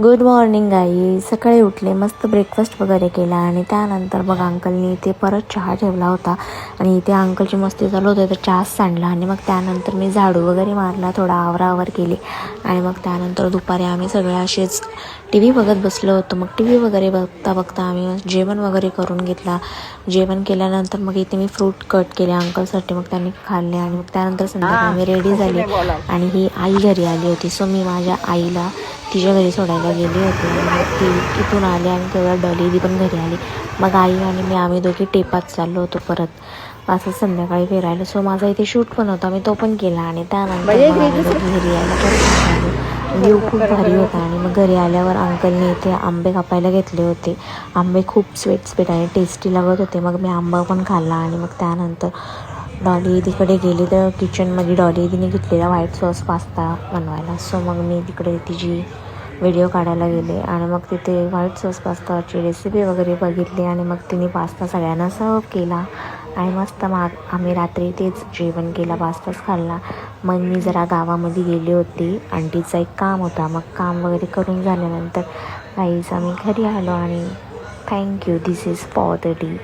Good morning गाई. सकाळी उठले, मस्त ब्रेकफास्ट वगैरे केला आणि त्यानंतर मग अंकलनी इथे परत चहा ठेवला होता आणि इथे अंकलची मस्ती चालू होती तर चहाच सांडला. आणि मग त्यानंतर मी झाडू वगैरे मारला, थोडा आवराआवर केली आणि मग त्यानंतर दुपारी आम्ही सगळे असेच टी व्ही बघत बसलो होतो. मग टी व्ही वगैरे बघता बघता आम्ही जेवण वगैरे करून घेतला. जेवण केल्यानंतर मग इथे मी फ्रूट कट केले अंकलसाठी, मग त्यांनी खाल्ले आणि मग त्यानंतर संध्याकाळी मी रेडी झाली आणि ही आई घरी आली होती. सो मी माझ्या आईला तिच्या घरी सोडायला गेली होती आणि मग ती तिथून आली आणि तेव्हा डॉली पण घरी आली. मग आई आणि मी आम्ही दोघी टेपात चाललो होतो परत असं संध्याकाळी फिरायला. सो माझा इथे शूट पण होता, मी तो पण केला आणि त्यानंतर मग आम्ही दोघी घरी यायला परत व्ह्यू खूप भारी होता. आणि मग घरी आल्यावर अंकलने इथे आंबे कापायला घेतले होते. आंबे खूप स्वीट आणि टेस्टी लागत होते. मग मी आंबा पण खाल्ला आणि मग त्यानंतर डॉली तिकडे गेली तर किचनमध्ये डॉली तिने घेतलेला व्हाईट सॉस पास्ता बनवायला. सो मग मी तिकडे तिची व्हिडिओ काढायला गेले आणि मग तिथे व्हाईट सॉस पास्ताची रेसिपी वगैरे बघितली आणि मग तिने पास्ता सगळ्यांना सर्व केला आणि मस्त मग आम्ही रात्री तेच जेवण केला, पास्ताच खाल्ला. मग मी जरा गावामध्ये गेली होती, आंटीचा एक काम होता. मग काम वगैरे करून झाल्यानंतर काहीच आम्ही घरी आलो आणि thank you. This is for the day.